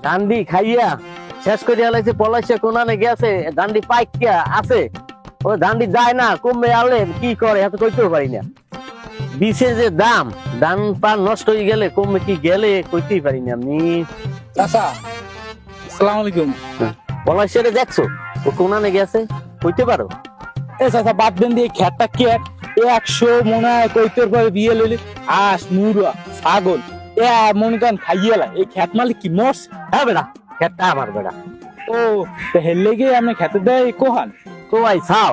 ডান্ডি খাইয়া শেষ করে আলাইছে, পলাইছে কোনানে গেছে, ডান্ডি পাইকিয়া আছে, ও ডান্ডি যায় না, কমবে আলে কি করে এত কইতেও পারি না। বিষের যে দাম, ধান পান নষ্ট হয়ে গেলে কমবে কি গেলে কইতেই পারি না আমি। চাচা আসসালামু আলাইকুম। পলাইছে দেখছো ও কোনানে গেছে, কইতে পারো? এ চাচা বাদ দেন দিয়ে খেতটা কে 100 মনে হয় কইতের পরে বিয়ে লইলে আস মুরুয়া ছাগল এ মনে করেন খাইয়েলা এই খেত মালিক কি মরছে? হ্যাঁ বেড়া, খেতটা আমার বেড়া। ও তো হেললে গিয়ে আপনি খেতে দেয় কোহান তো ভাই ছাও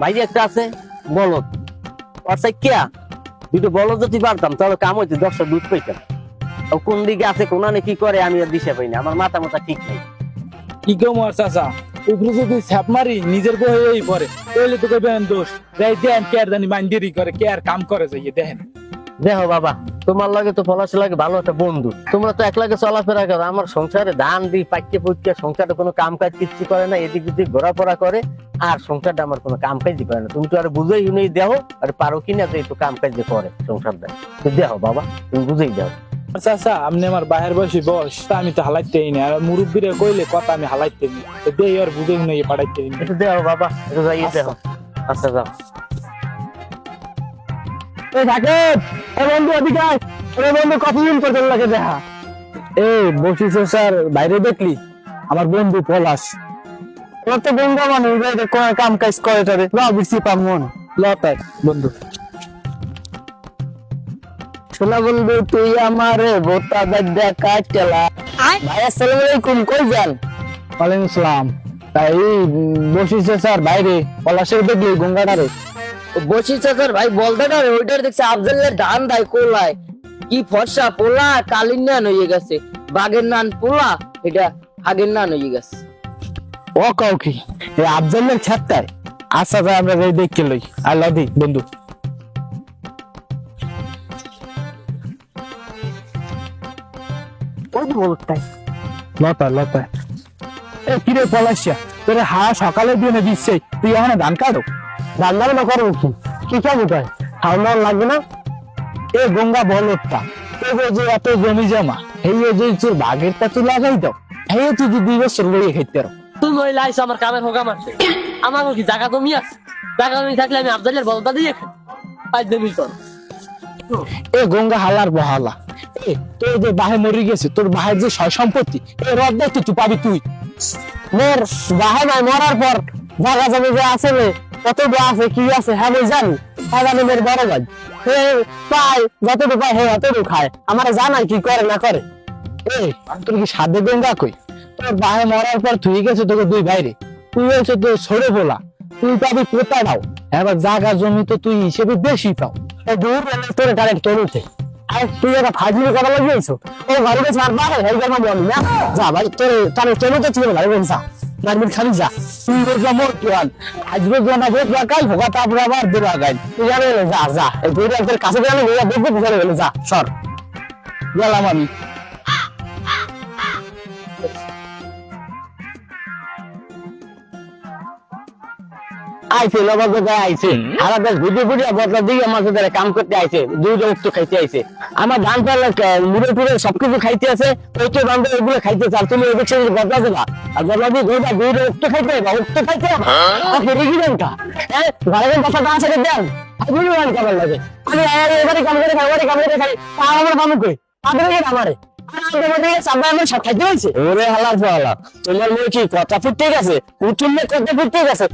বাইরে একটা আছে বলদ, আর সাইকিয়া দুটো বলদ যদি পারতাম তাহলে কাম হইতে 10টা দুধ পাইতাম। ও কোন দিকে আছে কোনানে কি করে আমি আর দিশা পাই না, আমার মাথা মাথা ঠিক নেই। কি কেউ মর চাচা উপরে যদি ছ্যাপ মারি নিজের বই পরে তাহলে তো কইবেন দোষ যাই দেন কে আর জানি মাইন্ডেরি করে কে আর কাম করে যাইয়ে দেখেন। দেখো বাবা, তোমার লাগে তো পলাশ লাগে ভালো একটা বন্ধু, তোমরা তো একলাগে চলাফেরা করো, আমার সংসারে ধান দিই পাইকে পুইকে, সংসারে কোনো কাম কাজ কিচ্ছু করে না, এদিক ওদিক ঘোরাফেরা করে, আর সংসারটা আমার কোনো কাম কাজই করে না। তুমি তো আর বুঝেই নেই দেহ, আর পারো কিনা যে একটু কাম কাজ করে সংসারটা, তো দেখো বাবা তুমি বুঝেই দাও। চাচা আপনি আমার বাহের বয়সী বয়স আমি তো হালাইতেই না, আর মুরব্বীরা কইলে কথা আমি হালাইতে নি দেই আর বুঝে নিয়ে পাঠাইতে নি। একটু দেখো বাবা, একটু যাইয়ে দেখো। আচ্ছা যাও। এই থাকে এ বন্ধু এদিকে আয়। ওরে বন্ধু কতদিন পর তোর লাগে দেখা। এই বসিস স্যার বাইরে দেখলি আমার বন্ধু পলাশ, ওর তো গঙ্গা মানুষ কাম কাজ করে তারে বেশি পাম মন লতাই বন্ধু। শোনা বন্ধু তুই আমার বোতা দাদা কাটলা। ভাই আসসালামু আলাইকুম, কই যান? ওয়ালাইকুম আসসালাম। তাই বসিস স্যার বাইরে পলাশের দেখলি গঙ্গাটারে বসিস স্যার ভাই বলতে না ওইটার দেখছে আফজালের ধান দেয় কোলায়, কি ফর্সা পোলা কালির নান হয়ে গেছে, বাঘের নান পোলা এটা আগের নান হয়ে গেছে। ও কাউ কি এই আফজালের ছাত্তায়? আচ্ছা ভাই আমরা যাই দেখতে লই আল্লাহ দি বন্ধু। ওই বলতাই লতা লতা এ কিরে পলাশিয়া তোরে সকালে দিয়ে দিচ্ছে তুই এখন ধান কাটো? রান্না বান্না করো কি কি খাবো তাই? খাওয়া লাগবে না? এ গঙ্গা বলদটা যে এত জমি জমা এই যে বাঘেরটা তুই লাগাই দাও, এই তুই 2 বছর লইয়ে খাইতে পারো। তুমি ওই লাইছো আমার কামের হোকা মারছে, আমারও কি জায়গা জমি আছে? জায়গা জমি থাকলে আমি আফজালের বলতা দিয়ে খাই, পাঁচ জমি কর। এ গঙ্গা হালার বহালা এ তোর যে বাহে মরে গেছে তোর বাহের যে সয় সম্পত্তি এ রদ দেখতে তুই পাবি তুই। মোর বাহে নাই মরার পর জায়গা জমি যে আছে কত আছে কি আছে হ্যাঁ আমি জানি, হ্যাঁ জানি মেয়ের বড় ভাই পাই যতটুকু পাই হ্যাঁ অতটুকু খায়, আমার জানাই কি করে না করে। এ তোর কি সাধে গঙ্গা কই? তোর বাহে মরার পর তুই গেছে তোকে 2 ভাইরে, তুই হচ্ছে তোর সরে বলা, তুই পাবি কোথায় দাও, এবার জায়গা জমি তো তুই হিসেবে বেশি পাও। দূর তোর ডাইরেক্ট তরুতে আর তুই একটা ফাজিল কথা লাগিয়েছো, ও ঘরে গেছে আর বাহে হয়ে গেল বলি না, যা ভাই তোর তার তরুতে ছিল ভাই বলছা মারমিন খালি যা, তুই বলছিলাম মোর প্লান আজ বলছিলাম না ভোট লাগাই হোক তারপরে আবার দূর লাগাই, তুই জানে যা যা এই দুই রাতের কাছে গেলে দেখবো বুঝে গেলে যা সর গেলাম আমি। আইছে লবাব আইছে আমাদের ভিডিও ভিডিও বদলা দিয়ে আমাদের দ্বারা কাম করতে আইছে, দুধ একটু খাইতে আইছে, আমার ধান পাল্লা মুড়ে টুড়ে সবকিছু খাইতে আছে, ওই তো বান্ধব এগুলো খাইতে চাল, তুমি ওই দেখছে বদলা দেবা আর বদলা দিয়ে ঘুরবা দুধ একটু খাইতে বা একটু খাইতে রেগিলেন কা হ্যাঁ ঘরে কথা গাছ ছেড়ে দেন আপনি ওয়ান খাবার লাগে আমি এবারে কাম করে খাই এবারে কাম করে খাই আমার কাম কই আপনাদের আমারে ওরে হালার পালা তোমার মেয়ে কি কথা ফুটতে গেছে, উঠুনে কথা ফুটতে গেছে।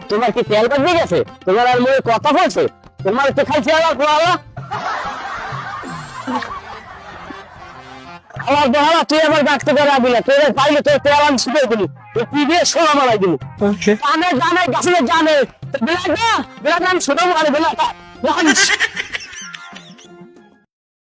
তোমার কি তেল বাদ দিয়ে গেছে? তোমার আর মেয়ে কথা বলছে? তোমার একটু খাইছে তুই আমার ডাকতে পারে আবিলা তোর পাইলে তোর তেলান ছুটে দিলি তুই দিয়ে সোনা মালাই দিলি জানে জানে গাছে জানে বিলাটা বিলাটা আমি ছোট মারে বিলাটা